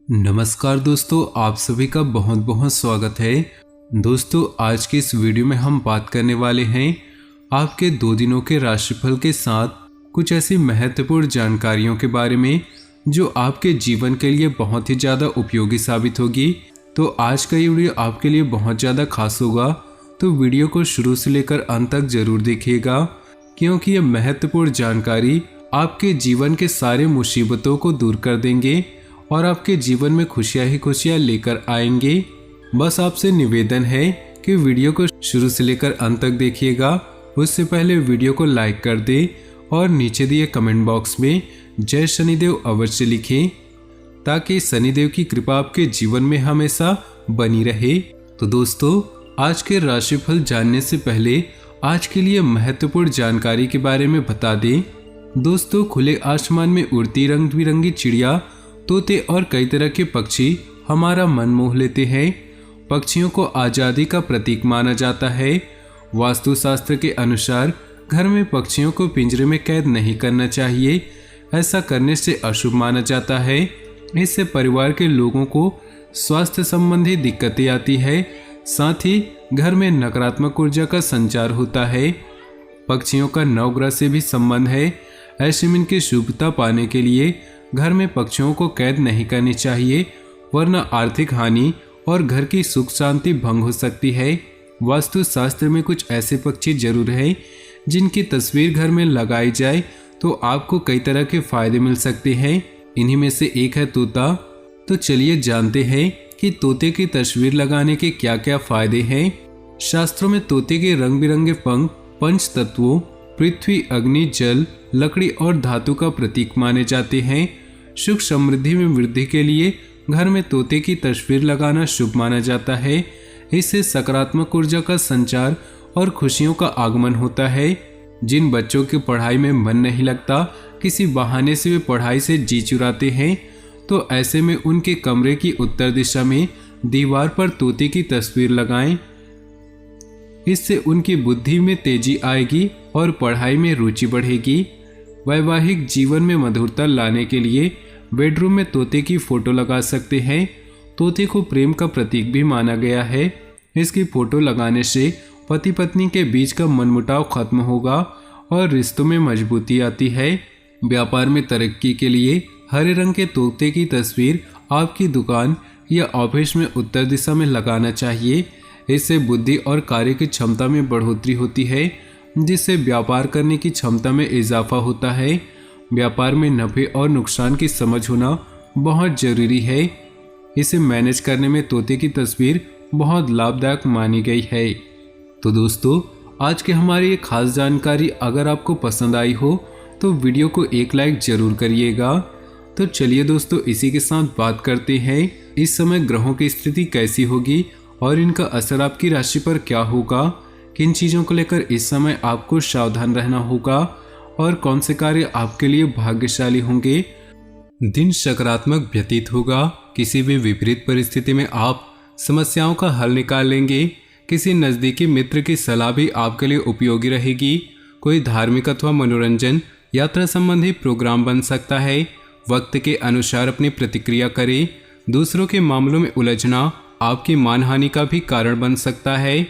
नमस्कार दोस्तों, आप सभी का बहुत बहुत स्वागत है। दोस्तों, आज के इस वीडियो में हम बात करने वाले हैं आपके 2 दिनों के राशिफल के साथ कुछ ऐसी महत्वपूर्ण जानकारियों के बारे में जो आपके जीवन के लिए बहुत ही ज़्यादा उपयोगी साबित होगी। तो आज का ये वीडियो आपके लिए बहुत ज़्यादा खास होगा, तो वीडियो को शुरू से लेकर अंत तक जरूर देखिएगा, क्योंकि ये महत्वपूर्ण जानकारी आपके जीवन के सारे मुसीबतों को दूर कर देंगे और आपके जीवन में खुशियां ही खुशियां लेकर आएंगे। बस आपसे निवेदन है कि वीडियो को शुरू से लेकर अंत तक देखिएगा। उससे पहले वीडियो को लाइक कर दे और नीचे दिए कमेंट बॉक्स में जय शनिदेव अवश्य लिखें, ताकि शनिदेव की कृपा आपके जीवन में हमेशा बनी रहे। तो दोस्तों, आज के राशिफल जानने से पहले आज के लिए महत्वपूर्ण जानकारी के बारे में बता दें। दोस्तों, खुले आसमान में उड़ती रंग बिरंगी चिड़िया, तोते और कई तरह के पक्षी हमारा मन मोह लेते हैं। पक्षियों को आज़ादी का प्रतीक माना जाता है। वास्तुशास्त्र के अनुसार घर में पक्षियों को पिंजरे में कैद नहीं करना चाहिए। ऐसा करने से अशुभ माना जाता है। इससे परिवार के लोगों को स्वास्थ्य संबंधी दिक्कतें आती है। साथ ही घर में नकारात्मक ऊर्जा का संचार होता है। पक्षियों का नवग्रह से भी संबंध है। ऐसे में इनकी शुभता पाने के लिए घर में पक्षियों को कैद नहीं करनी चाहिए, वरना आर्थिक हानि और घर की सुख शांति भंग हो सकती है। वास्तुशास्त्र में कुछ ऐसे पक्षी जरूर हैं जिनकी तस्वीर घर में लगाई जाए तो आपको कई तरह के फायदे मिल सकते हैं। इन्हीं में से एक है तोता। तो चलिए जानते हैं कि तोते की तस्वीर लगाने के क्या क्या फायदे हैं। शास्त्रों में तोते के रंग बिरंगे पंख पंच तत्वों पृथ्वी, अग्नि, जल, लकड़ी और धातु का प्रतीक माने जाते हैं। सुख समृद्धि में वृद्धि के लिए घर में तोते की तस्वीर लगाना शुभ माना जाता है। इससे सकारात्मक ऊर्जा का संचार और खुशियों का आगमन होता है। जिन बच्चों की पढ़ाई में मन नहीं लगता, किसी बहाने से वे पढ़ाई से जी चुराते हैं, तो ऐसे में उनके कमरे की उत्तर दिशा में दीवार पर तोते की तस्वीर लगाएं। इससे उनकी बुद्धि में तेजी आएगी और पढ़ाई में रुचि बढ़ेगी। वैवाहिक जीवन में मधुरता लाने के लिए बेडरूम में तोते की फोटो लगा सकते हैं। तोते को प्रेम का प्रतीक भी माना गया है। इसकी फोटो लगाने से पति पत्नी के बीच का मनमुटाव खत्म होगा और रिश्तों में मजबूती आती है। व्यापार में तरक्की के लिए हरे रंग के तोते की तस्वीर आपकी दुकान या ऑफिस में उत्तर दिशा में लगाना चाहिए। इससे बुद्धि और कार्य की क्षमता में बढ़ोतरी होती है, जिससे व्यापार करने की क्षमता में इजाफा होता है। व्यापार में नफे और नुकसान की समझ होना बहुत जरूरी है। इसे मैनेज करने में तोते की तस्वीर बहुत लाभदायक मानी गई है। तो दोस्तों, आज की हमारी ये खास जानकारी अगर आपको पसंद आई हो तो वीडियो को एक लाइक जरूर करिएगा। तो चलिए दोस्तों, इसी के साथ बात करते हैं इस समय ग्रहों की स्थिति कैसी होगी और इनका असर आपकी राशि पर क्या होगा। किन चीज़ों को लेकर इस समय आपको सावधान रहना होगा और कौन से कार्य आपके लिए भाग्यशाली होंगे। दिन सकारात्मक व्यतीत होगा। किसी भी विपरीत परिस्थिति में आप समस्याओं का हल निकाल लेंगे। किसी नज़दीकी मित्र की सलाह भी आपके लिए उपयोगी रहेगी। कोई धार्मिक अथवा मनोरंजन यात्रा संबंधी प्रोग्राम बन सकता है। वक्त के अनुसार अपनी प्रतिक्रिया करें। दूसरों के मामलों में उलझना आपकी मानहानि का भी कारण बन सकता है।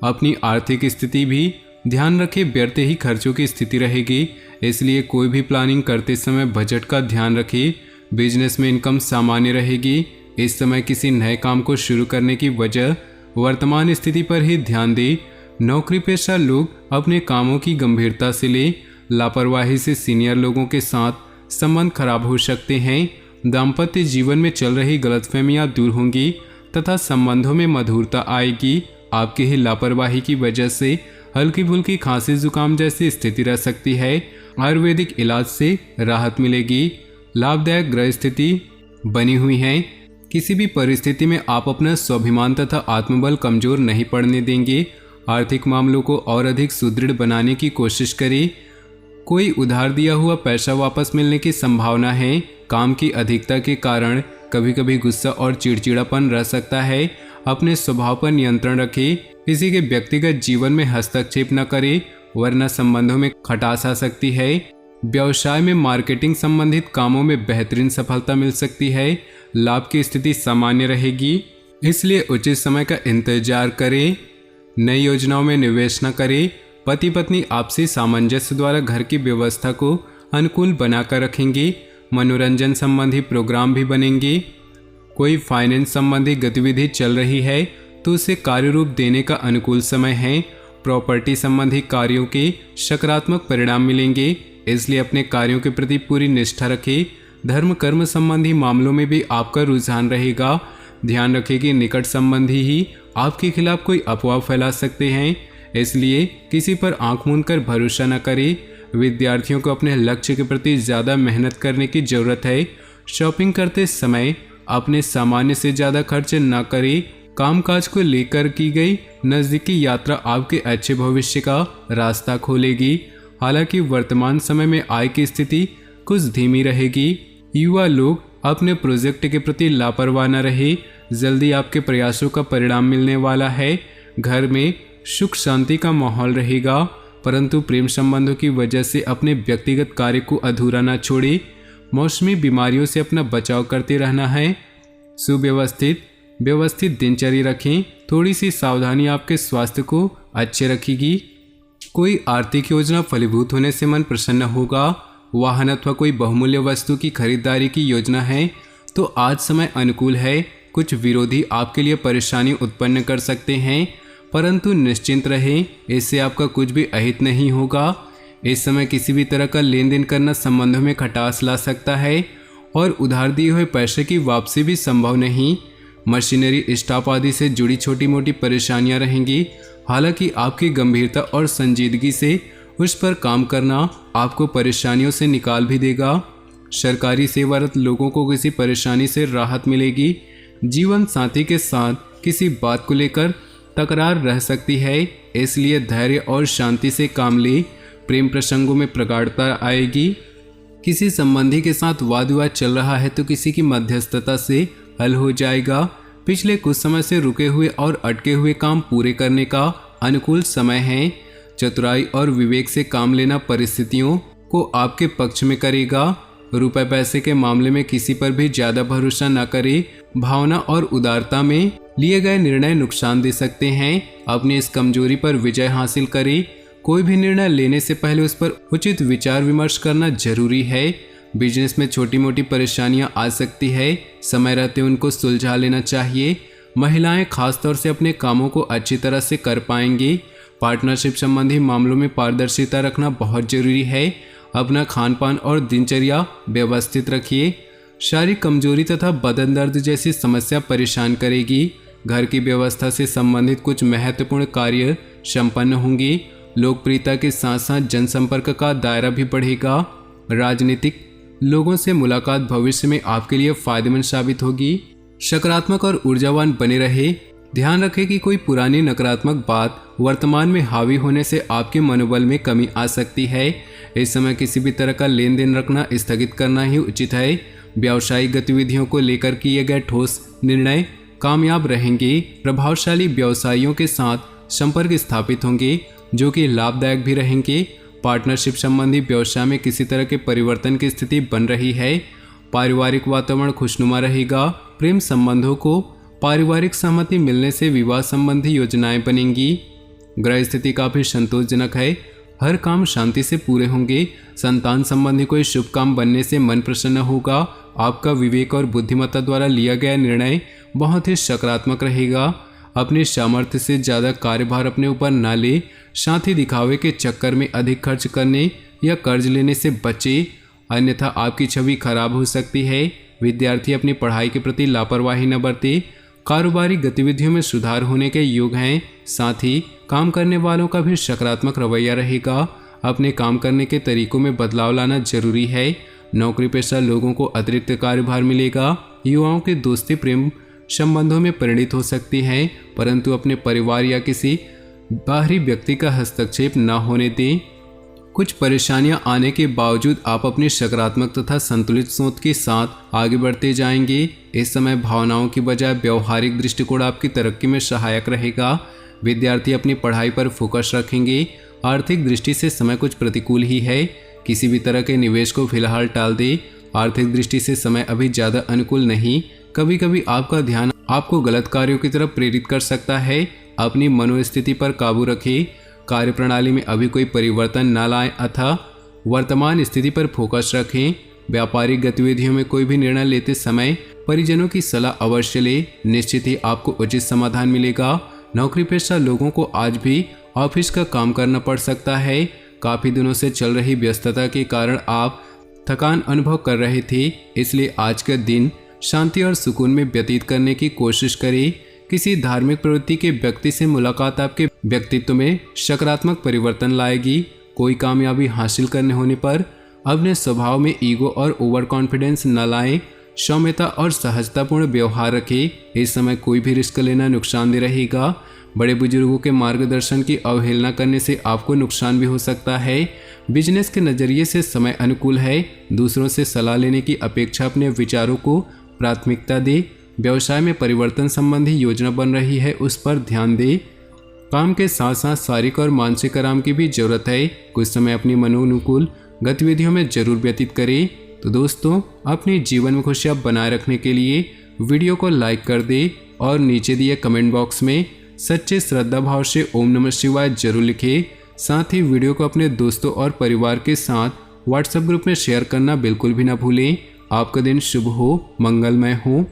अपनी आर्थिक स्थिति भी ध्यान रखें। व्यर्थ ही खर्चों की स्थिति रहेगी, इसलिए कोई भी प्लानिंग करते समय बजट का ध्यान रखें। बिजनेस में इनकम सामान्य रहेगी। इस समय किसी नए काम को शुरू करने की वजह वर्तमान स्थिति पर ही ध्यान दें। नौकरी पेशा लोग अपने कामों की गंभीरता से लें। लापरवाही से सीनियर लोगों के साथ संबंध खराब हो सकते हैं। दाम्पत्य जीवन में चल रही गलतफहमियां दूर होंगी तथा संबंधों में मधुरता आएगी। आपकी ही लापरवाही की वजह से हल्की फुल्की खांसी जुकाम जैसी स्थिति रह सकती है। आयुर्वेदिक इलाज से राहत मिलेगी। लाभदायक ग्रह स्थिति बनी हुई है। किसी भी परिस्थिति में आप अपना स्वाभिमान तथा आत्मबल कमजोर नहीं पड़ने देंगे। आर्थिक मामलों को और अधिक सुदृढ़ बनाने की कोशिश करें। कोई उधार दिया हुआ पैसा वापस मिलने की संभावना है। काम की अधिकता के कारण कभी कभी गुस्सा और चिड़चिड़ापन रह सकता है। अपने स्वभाव पर नियंत्रण रखें। किसी के व्यक्तिगत जीवन में हस्तक्षेप न करें, वरना संबंधों में खटास आ सकती है। व्यवसाय में मार्केटिंग संबंधित कामों में बेहतरीन सफलता मिल सकती है। लाभ की स्थिति सामान्य रहेगी, इसलिए उचित समय का इंतजार करें। नई योजनाओं में निवेश न करें। पति पत्नी आपसी सामंजस्य द्वारा घर की व्यवस्था को अनुकूल बनाकर रखेंगे। मनोरंजन संबंधी प्रोग्राम भी बनेंगे। कोई फाइनेंस संबंधी गतिविधि चल रही है तो उसे कार्य रूप देने का अनुकूल समय है। प्रॉपर्टी संबंधी कार्यों के सकारात्मक परिणाम मिलेंगे, इसलिए अपने कार्यों के प्रति पूरी निष्ठा रखें। धर्म कर्म संबंधी मामलों में भी आपका रुझान रहेगा। ध्यान रखें कि निकट संबंधी ही आपके खिलाफ कोई अफवाह फैला सकते हैं, इसलिए किसी पर आंख मूंद कर भरोसा न करें। विद्यार्थियों को अपने लक्ष्य के प्रति ज़्यादा मेहनत करने की ज़रूरत है। शॉपिंग करते समय अपने सामान्य से ज़्यादा खर्च न करें। कामकाज को लेकर की गई नज़दीकी यात्रा आपके अच्छे भविष्य का रास्ता खोलेगी। हालांकि वर्तमान समय में आय की स्थिति कुछ धीमी रहेगी। युवा लोग अपने प्रोजेक्ट के प्रति लापरवाह न रहे। जल्दी आपके प्रयासों का परिणाम मिलने वाला है। घर में सुख शांति का माहौल रहेगा, परंतु प्रेम संबंधों की वजह से अपने व्यक्तिगत कार्य को अधूरा न छोड़े। मौसमी बीमारियों से अपना बचाव करते रहना है। व्यवस्थित दिनचर्या रखें। थोड़ी सी सावधानी आपके स्वास्थ्य को अच्छे रखेगी। कोई आर्थिक योजना फलीभूत होने से मन प्रसन्न होगा। वाहन अथवा कोई बहुमूल्य वस्तु की खरीदारी की योजना है तो आज समय अनुकूल है। कुछ विरोधी आपके लिए परेशानी उत्पन्न कर सकते हैं, परंतु निश्चिंत रहें, इससे आपका कुछ भी अहित नहीं होगा। इस समय किसी भी तरह का लेन देन करना संबंधों में खटास ला सकता है और उधार दिए हुए पैसे की वापसी भी संभव नहीं। मशीनरी स्टाफ आदि से जुड़ी छोटी मोटी परेशानियां रहेंगी। हालांकि आपकी गंभीरता और संजीदगी से उस पर काम करना आपको परेशानियों से निकाल भी देगा। सरकारी सेवारत लोगों को किसी परेशानी से राहत मिलेगी। जीवन साथी के साथ किसी बात को लेकर तकरार रह सकती है, इसलिए धैर्य और शांति से काम ले। प्रेम प्रसंगों में प्रगाढ़ता आएगी। किसी संबंधी के साथ वाद विवाद चल रहा है तो किसी की मध्यस्थता से हल हो जाएगा। पिछले कुछ समय से रुके हुए और अटके हुए काम पूरे करने का अनुकूल समय है। चतुराई और विवेक से काम लेना परिस्थितियों को आपके पक्ष में करेगा। रुपए पैसे के मामले में किसी पर भी ज़्यादा भरोसा न करें। भावना और उदारता में लिए गए निर्णय नुकसान दे सकते हैं। अपनी इस कमजोरी पर विजय हासिल करें। कोई भी निर्णय लेने से पहले उस पर उचित विचार विमर्श करना जरूरी है। बिजनेस में छोटी मोटी परेशानियां आ सकती है, समय रहते उनको सुलझा लेना चाहिए। महिलाएं खासतौर से अपने कामों को अच्छी तरह से कर पाएंगी। पार्टनरशिप संबंधी मामलों में पारदर्शिता रखना बहुत जरूरी है। अपना खान पान और दिनचर्या व्यवस्थित रखिए। शारीरिक कमजोरी तथा बदन दर्द जैसी समस्या परेशान करेगी। घर की व्यवस्था से संबंधित कुछ महत्वपूर्ण कार्य संपन्न होंगे। लोकप्रियता के साथ साथ जनसंपर्क का दायरा भी बढ़ेगा। राजनीतिक लोगों से मुलाकात भविष्य में आपके लिए फायदेमंद साबित होगी। सकारात्मक और ऊर्जावान बने रहे। ध्यान रखें कि कोई पुरानी नकारात्मक बात वर्तमान में हावी होने से आपके मनोबल में कमी आ सकती है। इस समय किसी भी तरह का लेन देन रखना स्थगित करना ही उचित है। व्यावसायिक गतिविधियों को लेकर किए गए ठोस निर्णय कामयाब रहेंगे। प्रभावशाली व्यवसायियों के साथ संपर्क स्थापित होंगे जो कि लाभदायक भी रहेंगे। पार्टनरशिप संबंधी व्यवसाय में किसी तरह के परिवर्तन की स्थिति बन रही है। पारिवारिक वातावरण खुशनुमा रहेगा। प्रेम संबंधों को पारिवारिक सहमति मिलने से विवाह संबंधी योजनाएं बनेंगी। ग्रह स्थिति काफी संतोषजनक है। हर काम शांति से पूरे होंगे। संतान संबंधी कोई शुभ काम बनने से मन प्रसन्न होगा। आपका विवेक और बुद्धिमत्ता द्वारा लिया गया निर्णय बहुत ही सकारात्मक रहेगा। अपने सामर्थ्य से ज़्यादा कार्यभार अपने ऊपर न ले। साथ ही दिखावे के चक्कर में अधिक खर्च करने या कर्ज लेने से बचे, अन्यथा आपकी छवि खराब हो सकती है। विद्यार्थी अपनी पढ़ाई के प्रति लापरवाही न बरते। कारोबारी गतिविधियों में सुधार होने के योग हैं। साथ ही काम करने वालों का भी सकारात्मक रवैया रहेगा। अपने काम करने के तरीकों में बदलाव लाना जरूरी है। नौकरी पेशा लोगों को अतिरिक्त कार्यभार मिलेगा। युवाओं की दोस्ती प्रेम संबंधों में परिणित हो सकती है, परंतु अपने परिवार या किसी बाहरी व्यक्ति का हस्तक्षेप न होने दें। कुछ परेशानियां आने के बावजूद आप अपनी सकारात्मक तथा संतुलित सोच के साथ आगे बढ़ते जाएंगे। इस समय भावनाओं की बजाय व्यवहारिक दृष्टिकोण आपकी तरक्की में सहायक रहेगा। विद्यार्थी अपनी पढ़ाई पर फोकस रखेंगे। आर्थिक दृष्टि से समय कुछ प्रतिकूल ही है। किसी भी तरह के निवेश को फिलहाल टाल दें। आर्थिक दृष्टि से समय अभी ज़्यादा अनुकूल नहीं। कभी कभी आपका ध्यान आपको गलत कार्यों की तरफ प्रेरित कर सकता है। अपनी मनोस्थिति पर काबू रखें। कार्यप्रणाली में अभी कोई परिवर्तन न लाएं अथवा वर्तमान स्थिति पर फोकस रखें। व्यापारिक गतिविधियों में कोई भी निर्णय लेते समय परिजनों की सलाह अवश्य लें। निश्चित ही आपको उचित समाधान मिलेगा। नौकरी पेशा लोगों को आज भी ऑफिस का काम करना पड़ सकता है। काफी दिनों से चल रही व्यस्तता के कारण आप थकान अनुभव कर रहे थे, इसलिए आज का दिन शांति और सुकून में व्यतीत करने की कोशिश करें। किसी धार्मिक प्रवृत्ति के व्यक्ति से मुलाकात आपके व्यक्तित्व में सकारात्मक परिवर्तन लाएगी। कोई कामयाबी हासिल करने होने पर अपने स्वभाव में ईगो और ओवर कॉन्फिडेंस न लाएं। सौम्यता और सहजतापूर्ण व्यवहार रखें। इस समय कोई भी रिस्क लेना नुकसानदेह रहेगा। बड़े बुजुर्गों के मार्गदर्शन की अवहेलना करने से आपको नुकसान भी हो सकता है। बिजनेस के नज़रिए से समय अनुकूल है। दूसरों से सलाह लेने की अपेक्षा अपने विचारों को प्राथमिकता दे। व्यवसाय में परिवर्तन संबंधी योजना बन रही है, उस पर ध्यान दे। काम के साथ साथ शारीरिक और मानसिक आराम की भी जरूरत है। कुछ समय अपनी मनोनुकूल गतिविधियों में जरूर व्यतीत करें। तो दोस्तों, अपने जीवन में खुशियाँ बनाए रखने के लिए वीडियो को लाइक कर दे और नीचे दिए कमेंट बॉक्स में सच्चे श्रद्धा भाव से ओम नमः शिवाय जरूर लिखें। साथ ही वीडियो को अपने दोस्तों और परिवार के साथ व्हाट्सएप ग्रुप में शेयर करना बिल्कुल भी ना भूलें। आपका दिन शुभ हो, मंगलमय हो।